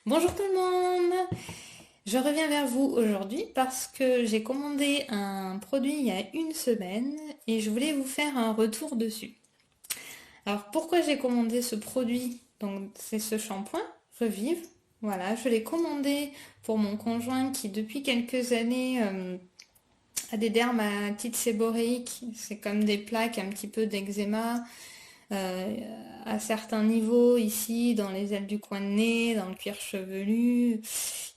Bonjour tout le monde! Je reviens vers vous aujourd'hui parce que j'ai commandé un produit il y a une semaine et je voulais vous faire un retour dessus. Alors pourquoi j'ai commandé ce produit? Donc c'est ce shampoing Revive. Voilà, je l'ai commandé pour mon conjoint qui depuis quelques années a des dermatites séborréiques. C'est comme des plaques un petit peu d'eczéma euh, à certains niveaux ici, dans les ailes du coin de nez, dans le cuir chevelu,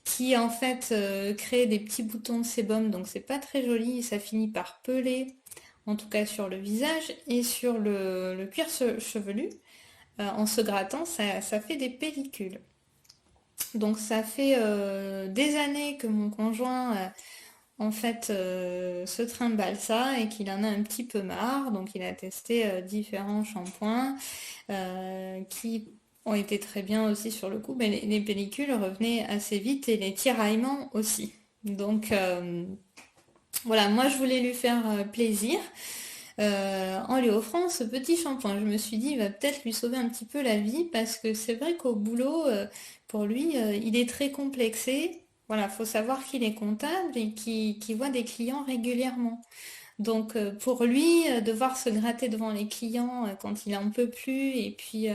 qui en fait crée des petits boutons de sébum, donc c'est pas très joli, ça finit par peler, en tout cas sur le visage et sur le cuir chevelu. En se grattant, ça fait des pellicules. Donc ça fait des années que mon conjoint en fait se trimballe ça et qu'il en a un petit peu marre. Donc il a testé différents shampoings qui ont été très bien aussi sur le coup, mais les pellicules revenaient assez vite et les tiraillements aussi. Donc voilà, moi je voulais lui faire plaisir en lui offrant ce petit shampoing. Je me suis dit, il va peut-être lui sauver un petit peu la vie parce que c'est vrai qu'au boulot, pour lui, il est très complexé. Voilà, faut savoir qu'il est comptable et qu'il voit des clients régulièrement. Donc pour lui, devoir se gratter devant les clients quand il en peut plus et puis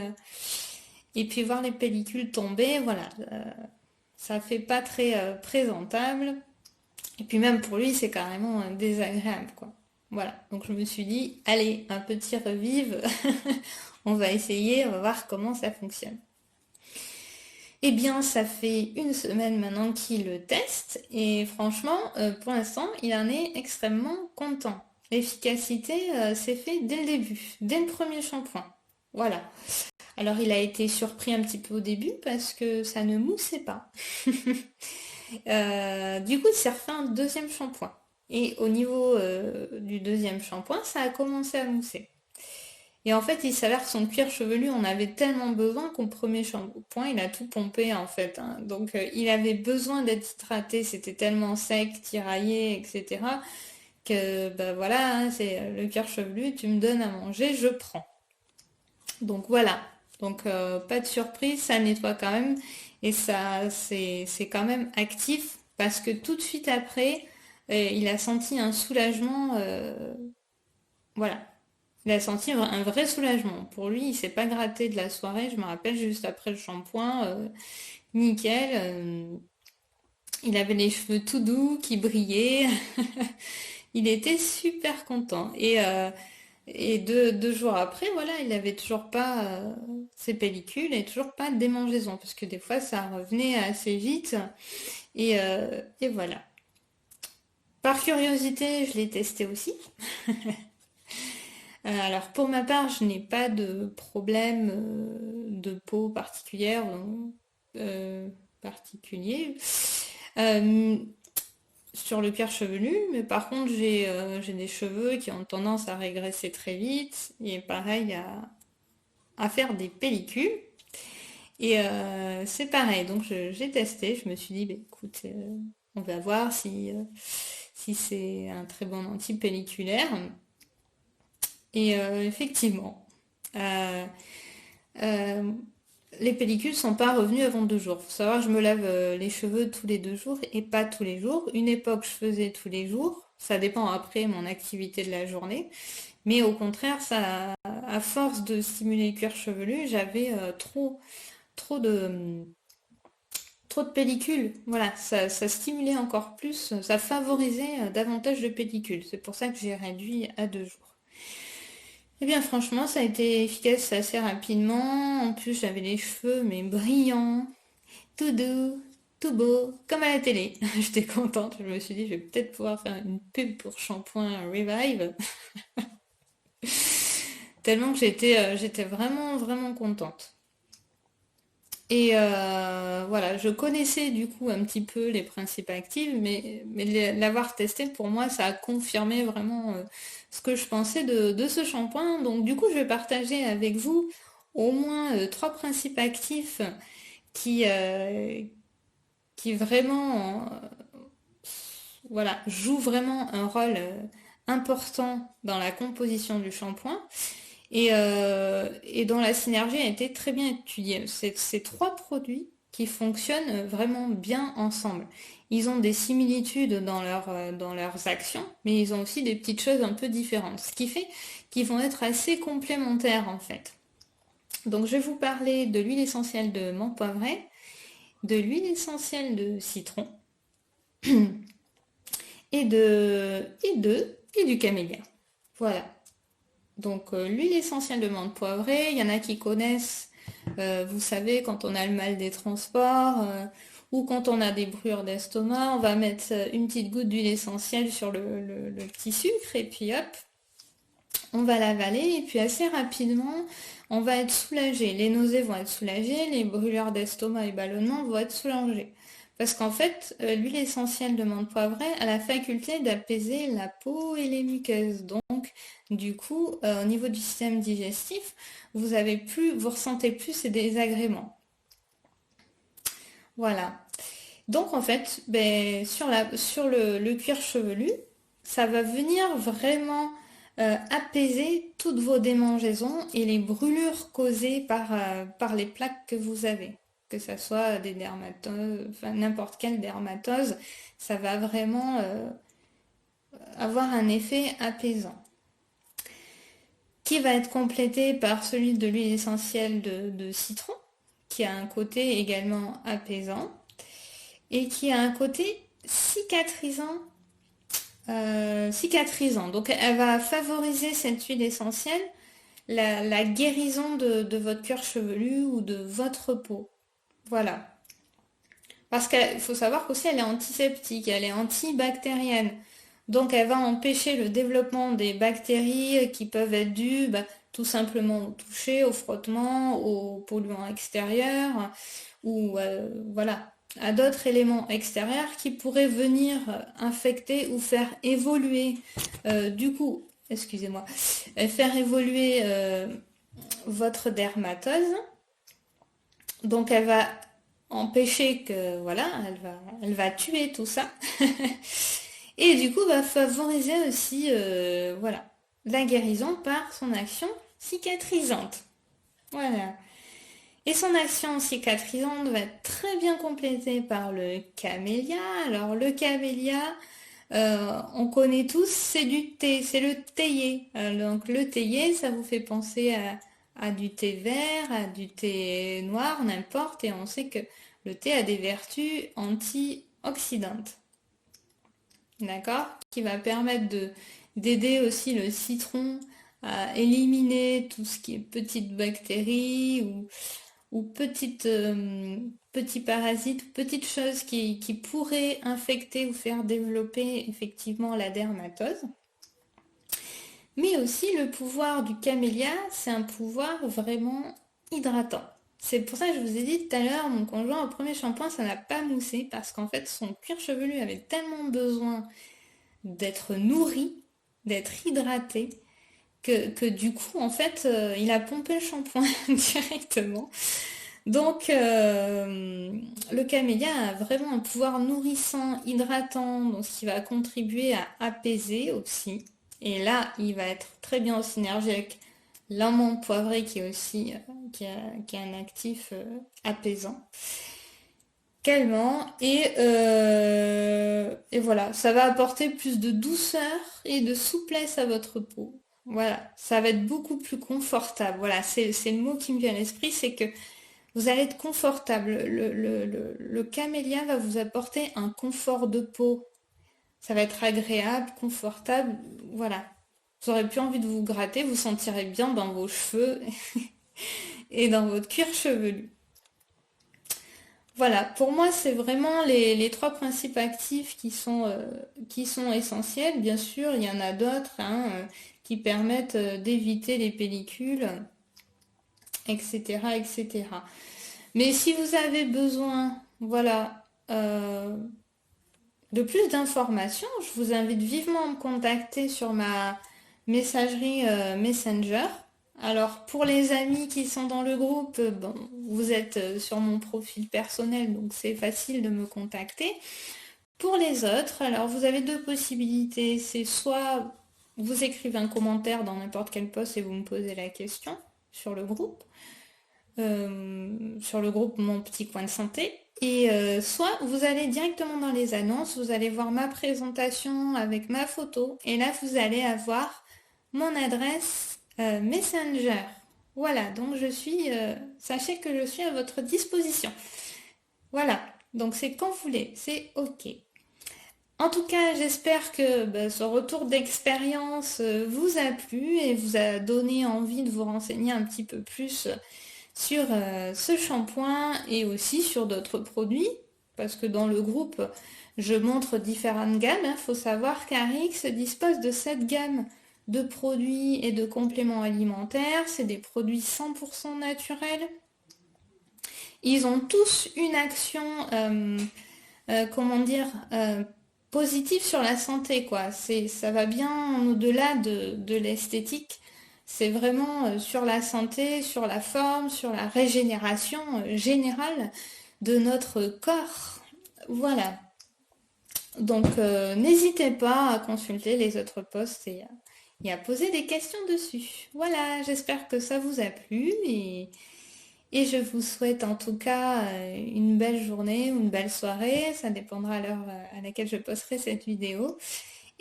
voir les pellicules tomber, voilà, ça fait pas très présentable. Et puis même pour lui, c'est carrément désagréable, quoi. Voilà, donc je me suis dit, allez, un petit revive, on va essayer, on va voir comment ça fonctionne. Eh bien, ça fait une semaine maintenant qu'il le teste et franchement, pour l'instant, il en est extrêmement content. L'efficacité, s'est fait dès le début, dès le premier shampoing. Voilà. Alors, il a été surpris un petit peu au début parce que ça ne moussait pas. Du coup, il s'est refait un deuxième shampoing. Et au niveau du deuxième shampoing, ça a commencé à mousser. Et en fait, il s'avère que son cuir chevelu en avait tellement besoin qu'au premier shampoing, il a tout pompé en fait, hein. Donc, il avait besoin d'être hydraté. C'était tellement sec, tiraillé, etc. Que bah voilà, hein, c'est le cuir chevelu. Tu me donnes à manger, je prends. Donc voilà. Donc pas de surprise, ça nettoie quand même et ça c'est quand même actif parce que tout de suite après, il a senti un soulagement. Voilà, il a senti un vrai soulagement. Pour lui, il s'est pas gratté de la soirée. Je me rappelle juste après le shampoing, nickel. Il avait les cheveux tout doux qui brillaient. Il était super content et deux jours après, voilà, il avait toujours pas ses pellicules et toujours pas de démangeaison, parce que des fois ça revenait assez vite. Et voilà. Par curiosité, je l'ai testé aussi. Alors pour ma part, je n'ai pas de problème de peau particulière, euh, particulier. Euh, sur le cuir chevelu, mais par contre j'ai des cheveux qui ont tendance à régresser très vite et pareil à faire des pellicules. Et c'est pareil, donc j'ai testé, je me suis dit, bah, écoute, on va voir si c'est un très bon anti-pelliculaire. Et effectivement, euh, euh, les pellicules sont pas revenues avant 2 jours. Faut savoir, je me lave les cheveux tous les 2 jours et pas tous les jours. Une époque, je faisais tous les jours. Ça dépend après mon activité de la journée. Mais au contraire, ça, à force de stimuler le cuir chevelu, j'avais trop de pellicules. Voilà, ça stimulait encore plus, ça favorisait davantage de pellicules. C'est pour ça que j'ai réduit à 2 jours. Eh bien, franchement, ça a été efficace assez rapidement. En plus, j'avais les cheveux, mais brillants, tout doux, tout beau, comme à la télé. J'étais contente. Je me suis dit, je vais peut-être pouvoir faire une pub pour shampoing Revive. Tellement que j'étais vraiment, vraiment contente. Et voilà, je connaissais du coup un petit peu les principes actifs, mais l'avoir testé pour moi, ça a confirmé vraiment ce que je pensais de ce shampoing. Donc du coup, je vais partager avec vous au moins trois principes actifs qui, euh, qui vraiment voilà, jouent vraiment un rôle important dans la composition du shampoing et dont la synergie a été très bien étudiée. Ces trois produits qui fonctionnent vraiment bien ensemble. Ils ont des similitudes dans leurs actions, mais ils ont aussi des petites choses un peu différentes, ce qui fait qu'ils vont être assez complémentaires en fait. Donc je vais vous parler de l'huile essentielle de menthe poivrée, de l'huile essentielle de citron et du camélia. Voilà. Donc l'huile essentielle de menthe poivrée, il y en a qui connaissent, vous savez, quand on a le mal des transports ou quand on a des brûlures d'estomac, on va mettre une petite goutte d'huile essentielle sur le petit sucre et puis hop, on va l'avaler et puis assez rapidement, on va être soulagé. Les nausées vont être soulagées, les brûlures d'estomac et ballonnements vont être soulagés. Parce qu'en fait, l'huile essentielle de menthe poivrée a la faculté d'apaiser la peau et les muqueuses. Donc, du coup, au niveau du système digestif, vous ressentez plus ces désagréments. Voilà. Donc, en fait, ben, sur le cuir chevelu, ça va venir vraiment apaiser toutes vos démangeaisons et les brûlures causées par les plaques que vous avez. Que ce soit des dermatoses, enfin n'importe quelle dermatose, ça va vraiment avoir un effet apaisant. Qui va être complété par celui de l'huile essentielle de citron, qui a un côté également apaisant et qui a un côté cicatrisant. Donc elle va favoriser cette huile essentielle la guérison de votre cuir chevelu ou de votre peau. Voilà. Parce qu'il faut savoir qu'aussi elle est antiseptique, elle est antibactérienne. Donc elle va empêcher le développement des bactéries qui peuvent être dues tout simplement au toucher, au frottement, aux polluants extérieurs ou voilà, à d'autres éléments extérieurs qui pourraient venir infecter ou faire évoluer du coup, excusez-moi, faire évoluer votre dermatose. Donc elle va empêcher que, voilà, elle va tuer tout ça. Et du coup, va favoriser aussi, voilà, la guérison par son action cicatrisante. Voilà. Et son action cicatrisante va être très bien complétée par le camélia. Alors le camélia, on connaît tous, c'est du thé, c'est le théier. Donc le théier, ça vous fait penser à du thé vert, à du thé noir, n'importe. Et on sait que le thé a des vertus antioxydantes. D'accord? Qui va permettre d'aider aussi le citron à éliminer tout ce qui est petites bactéries ou petits parasites, petites choses qui pourraient infecter ou faire développer effectivement la dermatose. Mais aussi le pouvoir du camélia, c'est un pouvoir vraiment hydratant. C'est pour ça que je vous ai dit tout à l'heure, mon conjoint au premier shampoing, ça n'a pas moussé parce qu'en fait son cuir chevelu avait tellement besoin d'être nourri, d'être hydraté, que du coup, en fait, il a pompé le shampoing directement. Donc, le camélia a vraiment un pouvoir nourrissant, hydratant, donc ce qui va contribuer à apaiser aussi. Et là, il va être très bien en synergie avec l'amande poivrée qui est aussi qui a un actif apaisant. Calmant et voilà, ça va apporter plus de douceur et de souplesse à votre peau. Voilà, ça va être beaucoup plus confortable. Voilà, c'est le mot qui me vient à l'esprit, c'est que vous allez être confortable. Le camélia va vous apporter un confort de peau. Ça va être agréable, confortable. Voilà. Vous aurez plus envie de vous gratter, vous sentirez bien dans vos cheveux et dans votre cuir chevelu. Voilà, pour moi, c'est vraiment les trois principes actifs qui sont essentiels. Bien sûr, il y en a d'autres qui permettent d'éviter les pellicules, etc., etc. Mais si vous avez besoin, voilà, de plus d'informations, je vous invite vivement à me contacter sur ma messagerie Messenger. Alors pour les amis qui sont dans le groupe, bon, vous êtes sur mon profil personnel, donc c'est facile de me contacter. Pour les autres, alors vous avez deux possibilités. C'est soit vous écrivez un commentaire dans n'importe quel post et vous me posez la question sur le groupe. sur le groupe Mon Petit Coin de Santé. Et soit vous allez directement dans les annonces, vous allez voir ma présentation avec ma photo. Et là, vous allez avoir mon adresse Messenger. Voilà, donc sachez que je suis à votre disposition. Voilà, donc c'est quand vous voulez, c'est OK. En tout cas, j'espère que ce retour d'expérience vous a plu et vous a donné envie de vous renseigner un petit peu plus sur ce shampoing et aussi sur d'autres produits. Parce que dans le groupe, je montre différentes gammes. Il faut savoir qu'Arix dispose de cette gamme de produits et de compléments alimentaires. C'est des produits 100% naturels. Ils ont tous une action, comment dire, positive sur la santé, quoi. Ça va bien au-delà de l'esthétique. C'est vraiment sur la santé, sur la forme, sur la régénération générale de notre corps. Voilà. Donc, n'hésitez pas à consulter les autres posts et à poser des questions dessus. Voilà, j'espère que ça vous a plu et je vous souhaite en tout cas une belle journée ou une belle soirée. Ça dépendra à l'heure à laquelle je posterai cette vidéo.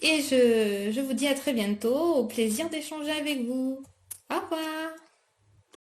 Et je vous dis à très bientôt. Au plaisir d'échanger avec vous. Au revoir.